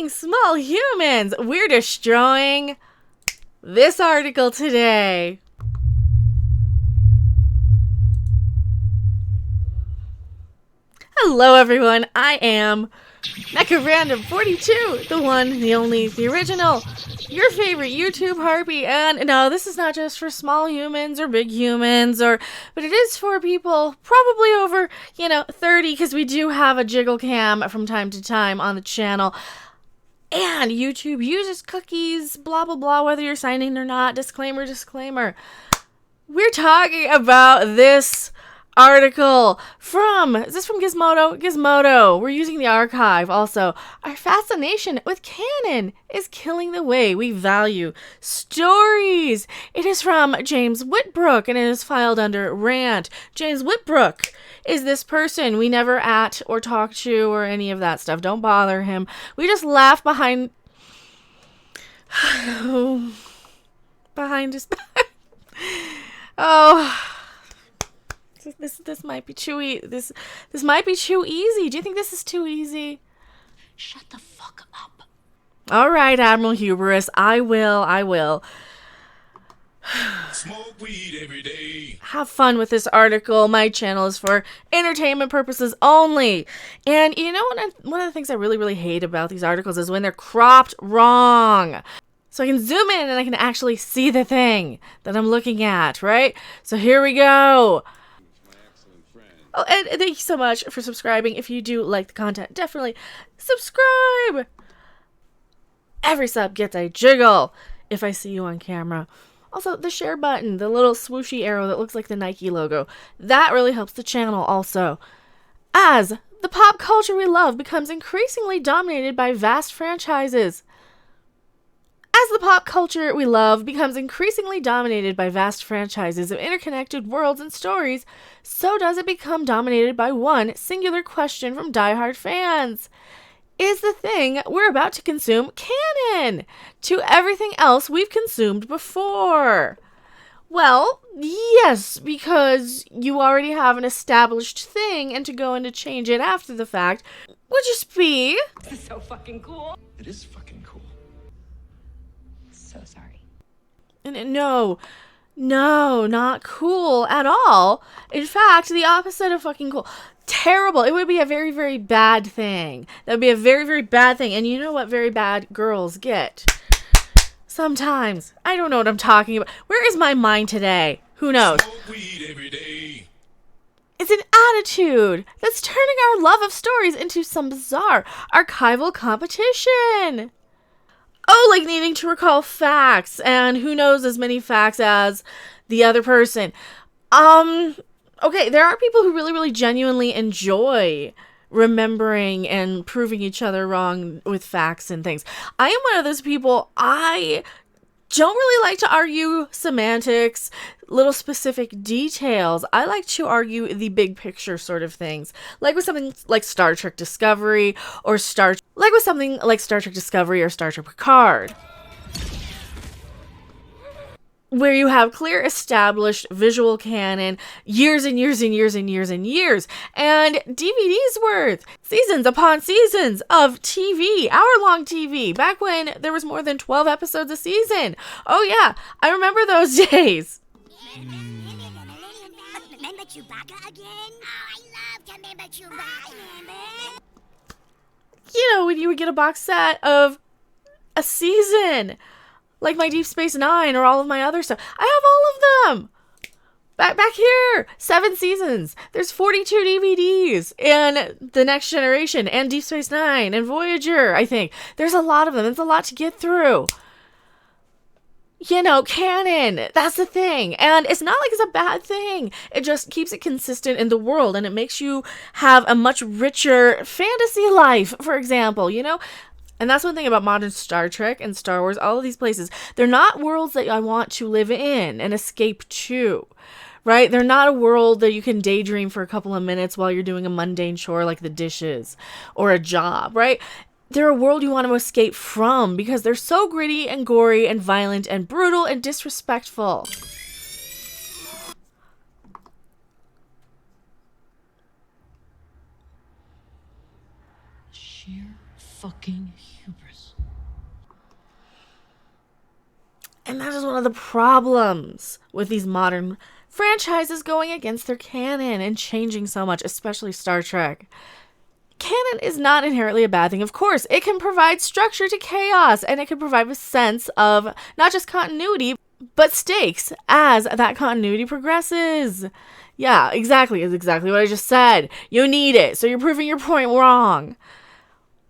Greetings, small humans! We're destroying this article today. Hello, everyone. I am Mecha Random 42, the one, the only, the original, your favorite YouTube harpy. And no, this is not just for small humans or big humans, but it is for people probably over, 30, because we do have a jiggle cam from time to time on the channel. And YouTube uses cookies, blah, blah, blah, whether you're signed in or not. Disclaimer, disclaimer. We're talking about this article is this from Gizmodo? Gizmodo. We're using the archive also. Our fascination with Canon is killing the way we value stories. It is from James Whitbrook and it is filed under rant. James Whitbrook is this person we never at or talk to or any of that stuff. Don't bother him. We just laugh behind his back. Oh, this might be too this might be too easy. Do you think this is too easy? Shut the fuck up. All right, Admiral Hubris. I will. Smoke weed every day. Have fun with this article. My channel is for entertainment purposes only. And you know, one of the things I really hate about these articles is when they're cropped wrong. So I can zoom in and I can actually see the thing that I'm looking at, right? So here we go. Oh, and thank you so much for subscribing. If you do like the content, definitely subscribe. Every sub gets a jiggle if I see you on camera. Also, the share button, the little swooshy arrow that looks like the Nike logo, that really helps the channel also. As the pop culture we love becomes increasingly dominated by vast franchises. As the pop culture we love becomes increasingly dominated by vast franchises of interconnected worlds and stories, so does it become dominated by one singular question from diehard fans. Is the thing we're about to consume canon to everything else we've consumed before? Well, yes, because you already have an established thing, and to go in to change it after the fact would just be... This is so fucking cool. It is fucking cool. So sorry. No, not cool at all. In fact, the opposite of fucking cool. Terrible. It would be a very bad thing. That would be a very bad thing. And you know what very bad girls get? Sometimes. I don't know what I'm talking about. Where is my mind today? Who knows? Smoke weed every day. It's an attitude that's turning our love of stories into some bizarre archival competition. Oh, like needing to recall facts, and who knows as many facts as the other person. Okay, there are people who really genuinely enjoy remembering and proving each other wrong with facts and things. I am one of those people. I don't really like to argue semantics, little specific details. I like to argue the big picture sort of things. Like with something like Star Trek Discovery or Star Trek Picard, where you have clear established visual canon, years and years and DVDs worth, seasons upon seasons of TV, hour-long TV, back when there was more than 12 episodes a season. Oh yeah, I remember those days. Remember Chewbacca again? Oh, I love to remember Chewbacca. You know, when you would get a box set of a season, like my Deep Space Nine or all of my other stuff. I have all of them. Back here, 7 seasons. There's 42 DVDs and The Next Generation and Deep Space Nine and Voyager, I think. There's a lot of them. It's a lot to get through. You know, canon, that's the thing. And it's not like it's a bad thing. It just keeps it consistent in the world, and it makes you have a much richer fantasy life, for example, you know? And that's one thing about modern Star Trek and Star Wars, all of these places. They're not worlds that I want to live in and escape to, right? They're not a world that you can daydream for a couple of minutes while you're doing a mundane chore like the dishes or a job, right? They're a world you want to escape from because they're so gritty and gory and violent and brutal and disrespectful. Sheer fucking hubris. And that is one of the problems with these modern franchises going against their canon and changing so much, especially Star Trek. Canon is not inherently a bad thing. Of course, it can provide structure to chaos, and it can provide a sense of not just continuity, but stakes as that continuity progresses. Yeah, exactly. It's exactly what I just said. You need it, so you're proving your point wrong.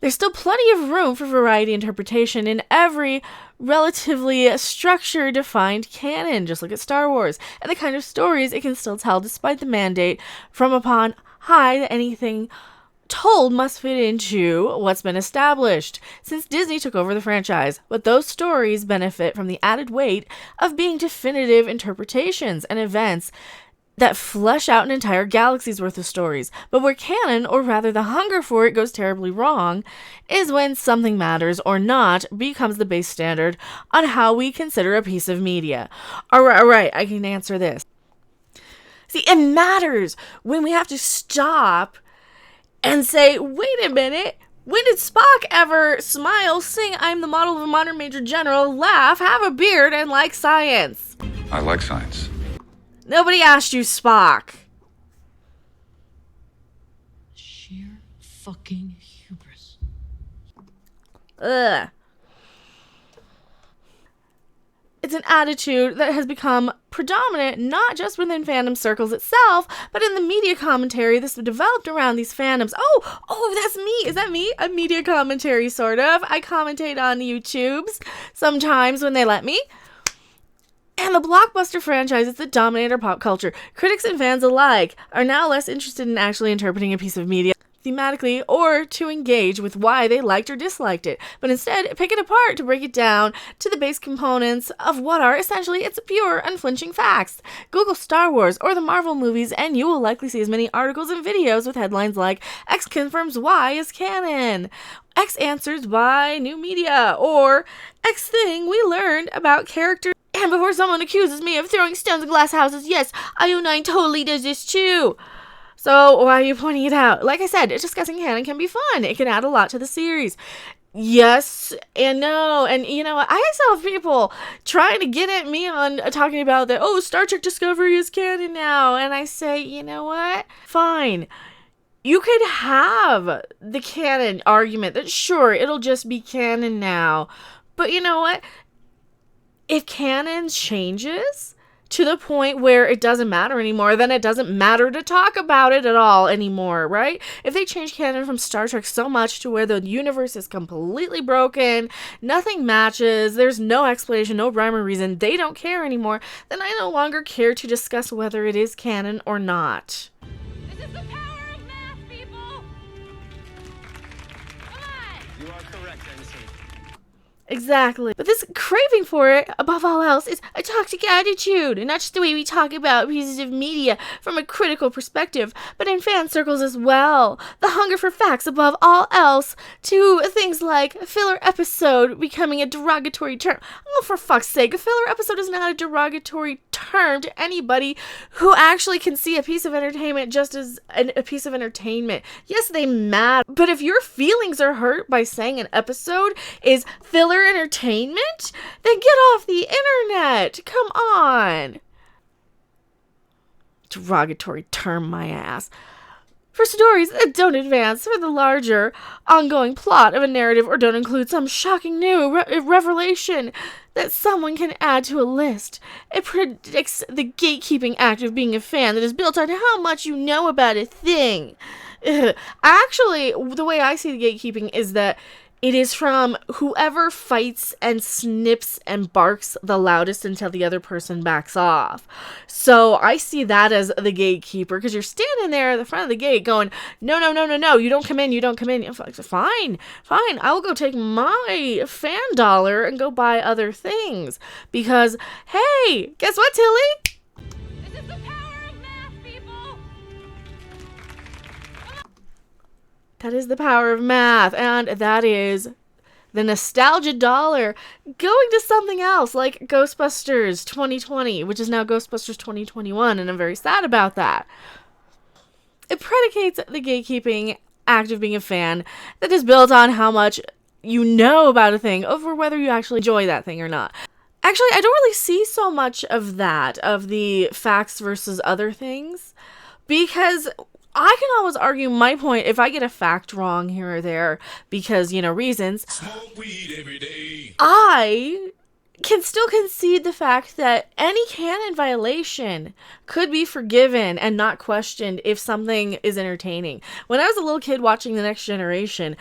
There's still plenty of room for variety interpretation in every relatively structure defined canon. Just look at Star Wars and the kind of stories it can still tell despite the mandate from upon high that anything told must fit into what's been established since Disney took over the franchise. But those stories benefit from the added weight of being definitive interpretations and events that flesh out an entire galaxy's worth of stories. But where canon, or rather the hunger for it, goes terribly wrong is when something matters or not becomes the base standard on how we consider a piece of media. All right, I can answer this. See, it matters when we have to stop and say, wait a minute, when did Spock ever smile, sing I'm the model of a modern major general, laugh, have a beard, and like science? I like science. Nobody asked you, Spock. Sheer fucking hubris. Ugh. It's an attitude that has become predominant not just within fandom circles itself, but in the media commentary that's developed around these fandoms. Oh, that's me. Is that me? A media commentary, sort of. I commentate on YouTubes sometimes when they let me. And the blockbuster franchises that dominate our pop culture, critics and fans alike, are now less interested in actually interpreting a piece of media thematically or to engage with why they liked or disliked it, but instead pick it apart to break it down to the base components of what are essentially its pure, unflinching facts. Google Star Wars or the Marvel movies and you will likely see as many articles and videos with headlines like X confirms Y is canon, X answers by new media, or X thing we learned about characters. And before someone accuses me of throwing stones at glass houses, yes, IO9 totally does this too. So why are you pointing it out? Like I said, discussing canon can be fun. It can add a lot to the series. Yes and no. And you know, I still have people trying to get at me on talking about that, Star Trek Discovery is canon now. And I say, you know what? Fine. You could have the canon argument that sure, it'll just be canon now. But you know what? If canon changes to the point where it doesn't matter anymore, then it doesn't matter to talk about it at all anymore, right? If they change canon from Star Trek so much to where the universe is completely broken, nothing matches, there's no explanation, no rhyme or reason, they don't care anymore, then I no longer care to discuss whether it is canon or not. This is the power of math, people! Come on! You are correct, MC. Exactly. But this craving for it, above all else, is a toxic attitude, and not just the way we talk about pieces of media from a critical perspective, but in fan circles as well. The hunger for facts above all else, to things like filler episode becoming a derogatory term. Oh, for fuck's sake, a filler episode is not a derogatory term to anybody who actually can see a piece of entertainment just as a piece of entertainment. Yes, they matter, but if your feelings are hurt by saying an episode is filler entertainment, then get off the internet. Come on. Derogatory term, my ass. For stories that don't advance for the larger, ongoing plot of a narrative or don't include some shocking new revelation that someone can add to a list. It predicts the gatekeeping act of being a fan that is built on how much you know about a thing. Actually, the way I see the gatekeeping is that it is from whoever fights and snips and barks the loudest until the other person backs off. So I see that as the gatekeeper, because you're standing there at the front of the gate going, no, you don't come in, you don't come in. Fine, I will go take my fan dollar and go buy other things. Because, hey, guess what, Tilly? This is the power of math, people! That is the power of math, and that is the nostalgia dollar going to something else like Ghostbusters 2020, which is now Ghostbusters 2021, and I'm very sad about that. It predicates the gatekeeping act of being a fan that is built on how much you know about a thing over whether you actually enjoy that thing or not. Actually, I don't really see so much of that, of the facts versus other things, because I can always argue my point if I get a fact wrong here or there because, reasons. Smoke weed every day. I can still concede the fact that any canon violation could be forgiven and not questioned if something is entertaining. When I was a little kid watching The Next Generation,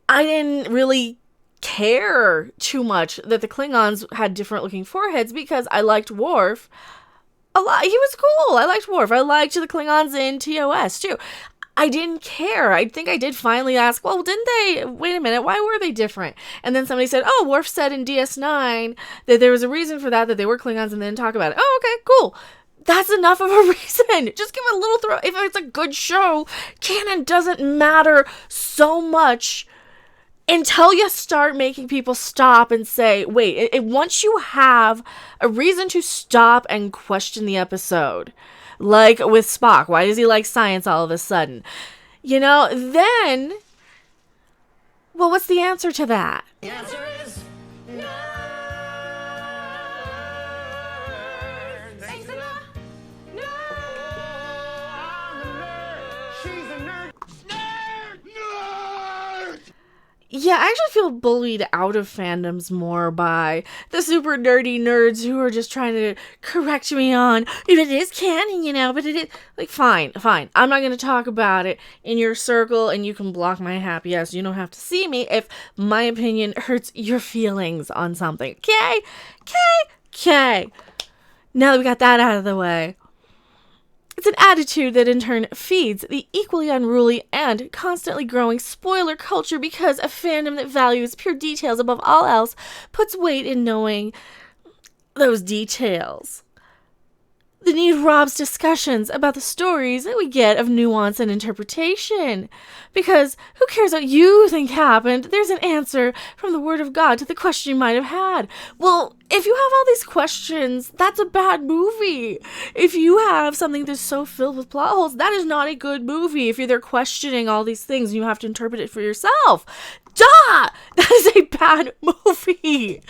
I didn't really care too much that the Klingons had different looking foreheads because I liked Worf a lot. He was cool. I liked Worf. I liked the Klingons in TOS too. I didn't care. I think I did finally ask, well, didn't they, wait a minute, why were they different? And then somebody said, oh, Worf said in DS9 that there was a reason for that they were Klingons, and then talk about it. Oh, okay, cool. That's enough of a reason. Just give it a little throw. If it's a good show, canon doesn't matter so much until you start making people stop and say, wait, once you have a reason to stop and question the episode, like with Spock, why does he like science all of a sudden? Then, well, what's the answer to that? The answer is nerd. Thanks a lot. Nerd. I'm a nerd. She's a nerd. Nerd! Yeah, I actually feel bullied out of fandoms more by the super nerdy nerds who are just trying to correct me on, if it is canon, but it is, like, fine. I'm not going to talk about it in your circle, and you can block my happy ass. You don't have to see me if my opinion hurts your feelings on something. Okay. Now that we got that out of the way. It's an attitude that in turn feeds the equally unruly and constantly growing spoiler culture because a fandom that values pure details above all else puts weight in knowing those details. The need robs discussions about the stories that we get of nuance and interpretation. Because who cares what you think happened? There's an answer from the Word of God to the question you might have had. Well, if you have all these questions, that's a bad movie. If you have something that's so filled with plot holes, that is not a good movie. If you're there questioning all these things and you have to interpret it for yourself. Duh! That is a bad movie.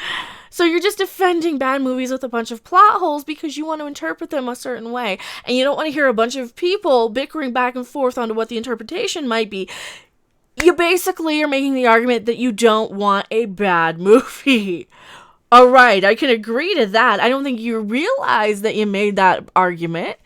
So you're just defending bad movies with a bunch of plot holes because you want to interpret them a certain way. And you don't want to hear a bunch of people bickering back and forth onto what the interpretation might be. You basically are making the argument that you don't want a bad movie. All right, I can agree to that. I don't think you realize that you made that argument.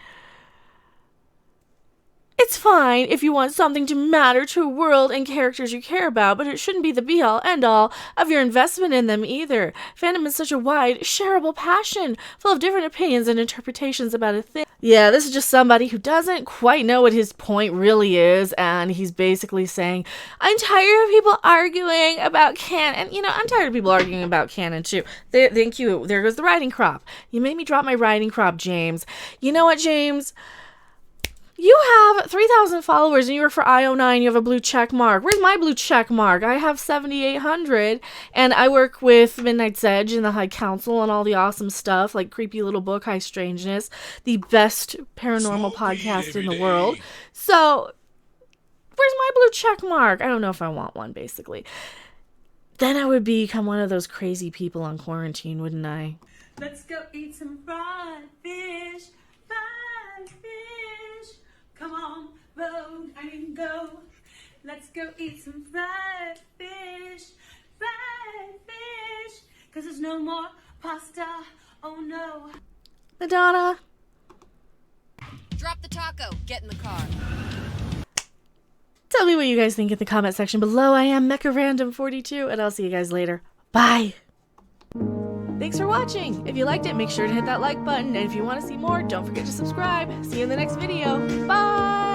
It's fine if you want something to matter to a world and characters you care about, but it shouldn't be the be-all, end-all of your investment in them either. Fandom is such a wide, shareable passion, full of different opinions and interpretations about a thing. Yeah, this is just somebody who doesn't quite know what his point really is, and he's basically saying, I'm tired of people arguing about canon. And, I'm tired of people arguing about canon, too. Thank you. There goes the writing crop. You made me drop my writing crop, James. You know what, James? You have 3,000 followers and you work for IO9. You have a blue check mark. Where's my blue check mark? I have 7,800 and I work with Midnight's Edge and the High Council and all the awesome stuff like Creepy Little Book, High Strangeness, the best paranormal podcast in the world. So, where's my blue check mark? I don't know if I want one, basically. Then I would become one of those crazy people on quarantine, wouldn't I? Let's go eat some fried fish. Fried fish. Come on, road, I can go. Let's go eat some fried fish. Fried fish. 'Cause there's no more pasta. Oh no. Madonna. Drop the taco. Get in the car. Tell me what you guys think in the comment section below. I am MechaRandom42, and I'll see you guys later. Bye! Thanks for watching! If you liked it, make sure to hit that like button, and if you want to see more, don't forget to subscribe. See you in the next video. Bye!